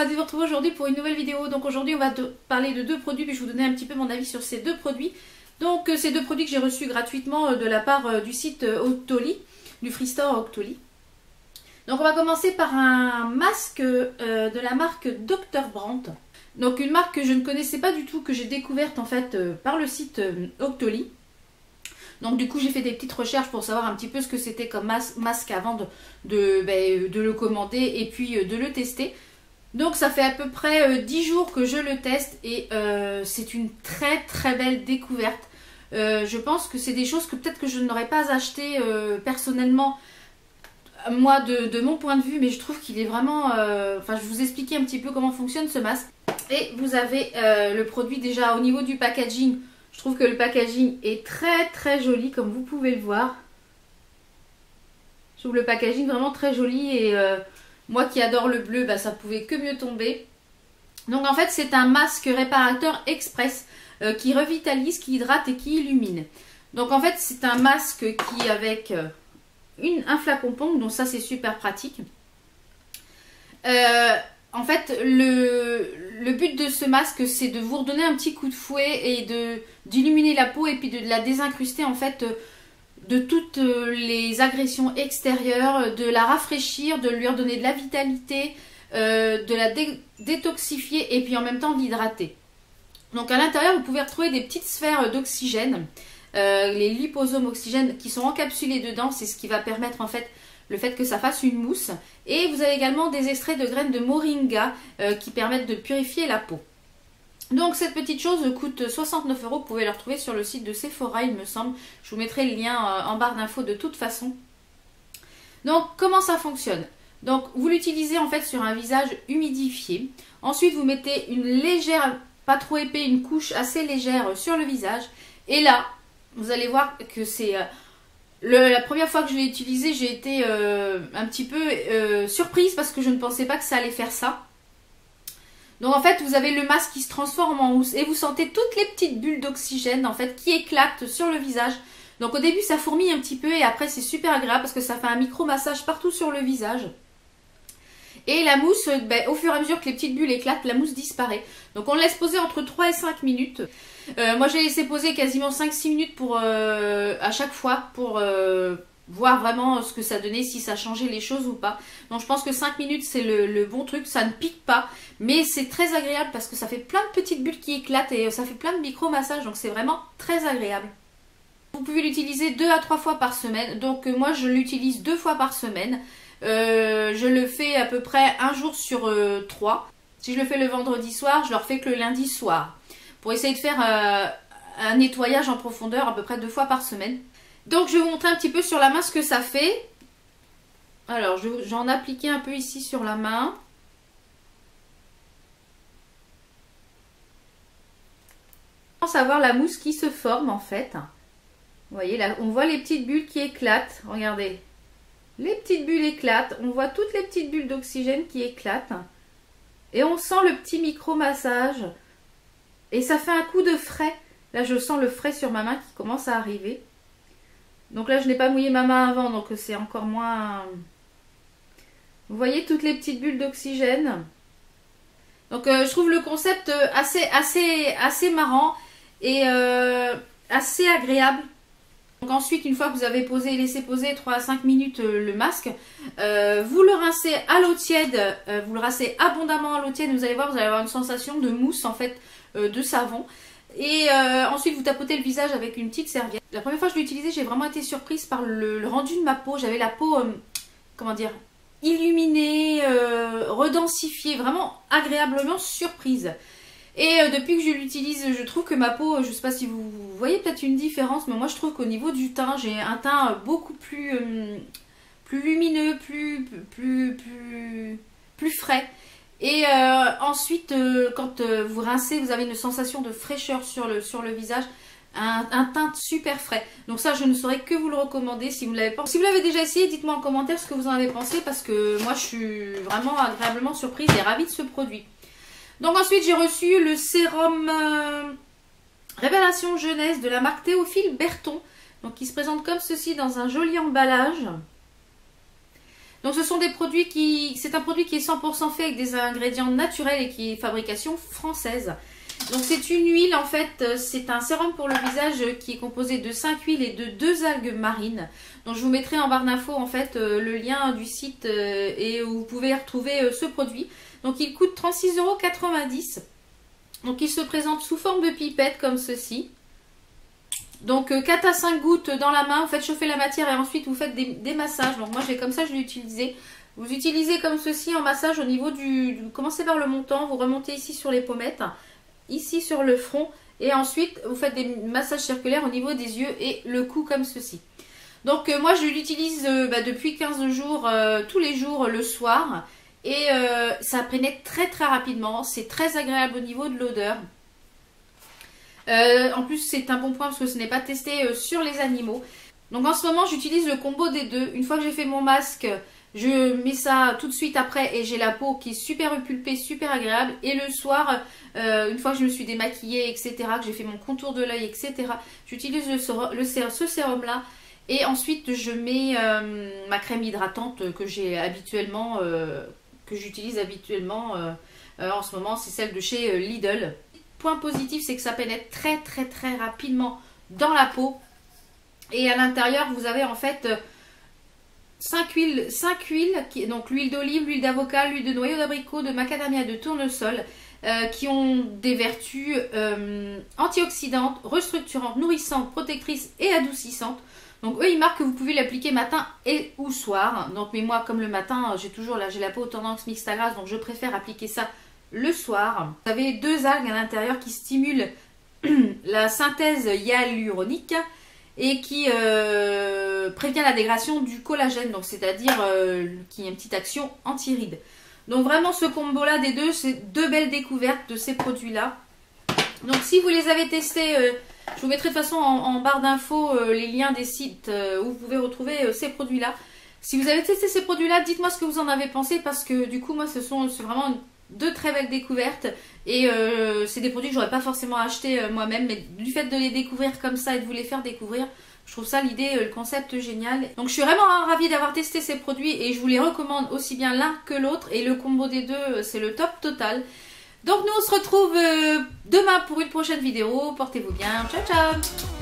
ravie de vous retrouver aujourd'hui pour une nouvelle vidéo. Donc aujourd'hui on va parler de deux produits, puis je vais vous donner un petit peu mon avis sur ces deux produits. Donc ces deux produits que j'ai reçus gratuitement de la part du site Octoly, du Freestore Octoly. Donc on va commencer par un masque de la marque Dr. Brandt. Donc une marque que je ne connaissais pas du tout, que j'ai découverte en fait par le site Octoly. Donc du coup j'ai fait des petites recherches pour savoir un petit peu ce que c'était comme masque avant de le commander et puis de le tester. Donc ça fait à peu près 10 jours que je le teste et c'est une très belle découverte. Je pense que c'est des choses que peut-être que je n'aurais pas acheté personnellement, moi de mon point de vue, mais je trouve qu'il est vraiment... Enfin je vais vous expliquer un petit peu comment fonctionne ce masque. Et vous avez le produit déjà au niveau du packaging. Je trouve que le packaging est très joli comme vous pouvez le voir. Je trouve le packaging vraiment très joli et moi qui adore le bleu, bah, ça pouvait que mieux tomber. Donc en fait c'est un masque réparateur express qui revitalise, qui hydrate et qui illumine. Donc en fait c'est un masque qui avec un flacon pompe, donc ça c'est super pratique. En fait, le but de ce masque, c'est de vous redonner un petit coup de fouet et d'illuminer la peau et puis de la désincruster en fait de toutes les agressions extérieures, de la rafraîchir, de lui redonner de la vitalité, de la détoxifier et puis en même temps l'hydrater. Donc à l'intérieur, vous pouvez retrouver des petites sphères d'oxygène, les liposomes oxygène qui sont encapsulés dedans, c'est ce qui va permettre en fait le fait que ça fasse une mousse. Et vous avez également des extraits de graines de moringa qui permettent de purifier la peau. Donc cette petite chose coûte 69 €. Vous pouvez la retrouver sur le site de Sephora, il me semble. Je vous mettrai le lien en barre d'infos de toute façon. Donc comment ça fonctionne? Donc vous l'utilisez en fait sur un visage humidifié. Ensuite vous mettez une légère, pas trop épais, une couche assez légère sur le visage. Et là, vous allez voir que c'est... La première fois que je l'ai utilisé, j'ai été un petit peu surprise parce que je ne pensais pas que ça allait faire ça. Donc en fait, vous avez le masque qui se transforme en mousse et vous sentez toutes les petites bulles d'oxygène en fait qui éclatent sur le visage. Donc au début, ça fourmille un petit peu et après c'est super agréable parce que ça fait un micro-massage partout sur le visage. Et la mousse, au fur et à mesure que les petites bulles éclatent, la mousse disparaît. Donc on le laisse poser entre 3 et 5 minutes. Moi j'ai laissé poser quasiment 5-6 minutes à chaque fois pour voir vraiment ce que ça donnait, si ça changeait les choses ou pas. Donc je pense que 5 minutes c'est le bon truc, ça ne pique pas. Mais c'est très agréable parce que ça fait plein de petites bulles qui éclatent et ça fait plein de micro-massages. Donc c'est vraiment très agréable. Vous pouvez l'utiliser 2 à 3 fois par semaine. Donc moi je l'utilise 2 fois par semaine. Je le fais à peu près un jour sur 3. Si je le fais le vendredi soir, je le refais que le lundi soir. Pour essayer de faire un nettoyage en profondeur à peu près 2 fois par semaine. Donc je vais vous montrer un petit peu sur la main ce que ça fait. Alors j'en ai appliqué un peu ici sur la main. On commence à voir la mousse qui se forme en fait. Vous voyez là, on voit les petites bulles qui éclatent. Regardez. Les petites bulles éclatent, on voit toutes les petites bulles d'oxygène qui éclatent. Et on sent le petit micro-massage. Et ça fait un coup de frais. Là, je sens le frais sur ma main qui commence à arriver. Donc là, je n'ai pas mouillé ma main avant, donc c'est encore moins... Vous voyez toutes les petites bulles d'oxygène. Donc je trouve le concept assez marrant et assez agréable. Donc ensuite, une fois que vous avez laissé poser 3 à 5 minutes le masque, vous le rincez à l'eau tiède, vous le rincez abondamment à l'eau tiède, vous allez voir, vous allez avoir une sensation de mousse en fait, de savon. Et ensuite vous tapotez le visage avec une petite serviette. La première fois que je l'ai utilisé, j'ai vraiment été surprise par le rendu de ma peau. J'avais la peau, comment dire, illuminée, redensifiée, vraiment agréablement surprise. Et depuis que je l'utilise, je trouve que ma peau, je ne sais pas si vous voyez peut-être une différence, mais moi je trouve qu'au niveau du teint, j'ai un teint beaucoup plus lumineux, plus frais. Et ensuite, quand vous rincez, vous avez une sensation de fraîcheur sur le visage, un teint super frais. Donc ça, je ne saurais que vous le recommander si vous ne l'avez pas. Si vous l'avez déjà essayé, dites-moi en commentaire ce que vous en avez pensé, parce que moi je suis vraiment agréablement surprise et ravie de ce produit. Donc ensuite j'ai reçu le sérum Révélation Jeunesse de la marque Théophile Berton. Donc qui se présente comme ceci dans un joli emballage. Donc ce sont des produits c'est un produit qui est 100% fait avec des ingrédients naturels et qui est fabrication française. Donc c'est une huile en fait, c'est un sérum pour le visage qui est composé de 5 huiles et de 2 algues marines. Donc je vous mettrai en barre d'infos en fait le lien du site et où vous pouvez retrouver ce produit. Donc il coûte 36,90 €. Donc il se présente sous forme de pipette comme ceci. Donc 4 à 5 gouttes dans la main, vous faites chauffer la matière et ensuite vous faites des massages. Donc moi j'ai comme ça, je l'ai utilisé. Vous utilisez comme ceci en massage au niveau vous commencez par le menton, vous remontez ici sur les pommettes, ici sur le front et ensuite vous faites des massages circulaires au niveau des yeux et le cou comme ceci. Donc moi je l'utilise depuis 15 jours, tous les jours le soir et ça pénètre très très rapidement, c'est très agréable au niveau de l'odeur. En plus c'est un bon point parce que ce n'est pas testé sur les animaux. Donc en ce moment j'utilise le combo des deux. Une fois que j'ai fait mon masque, je mets ça tout de suite après et j'ai la peau qui est super repulpée, super agréable. Et le soir, une fois que je me suis démaquillée, etc., que j'ai fait mon contour de l'œil, etc., j'utilise ce sérum là. Et ensuite je mets ma crème hydratante que j'ai habituellement, que j'utilise habituellement en ce moment, c'est celle de chez Lidl. Point positif, c'est que ça pénètre très très très rapidement dans la peau. Et à l'intérieur, vous avez en fait 5 huiles, donc l'huile d'olive, l'huile d'avocat, l'huile de noyau d'abricot, de macadamia, de tournesol, qui ont des vertus antioxydantes, restructurantes, nourrissantes, protectrices et adoucissantes. Donc eux, ils marquent que vous pouvez l'appliquer matin et ou soir. Donc mais moi, comme le matin, j'ai la peau tendance mixte à grasse, donc je préfère appliquer ça le soir. Vous avez 2 algues à l'intérieur qui stimulent la synthèse hyaluronique et qui prévient la dégradation du collagène, donc c'est-à-dire qui a une petite action anti-rides. Donc vraiment ce combo là des deux, c'est 2 belles découvertes de ces produits là. Donc si vous les avez testés, je vous mettrai de toute façon en barre d'infos les liens des sites où vous pouvez retrouver ces produits là. Si vous avez testé ces produits là, dites-moi ce que vous en avez pensé parce que du coup moi c'est vraiment 2 très belles découvertes et c'est des produits que j'aurais pas forcément acheté moi-même, mais du fait de les découvrir comme ça et de vous les faire découvrir, je trouve ça l'idée, le concept génial. Donc je suis vraiment ravie d'avoir testé ces produits et je vous les recommande aussi bien l'un que l'autre et le combo des deux c'est le top total. Donc nous on se retrouve demain pour une prochaine vidéo, portez-vous bien, ciao ciao.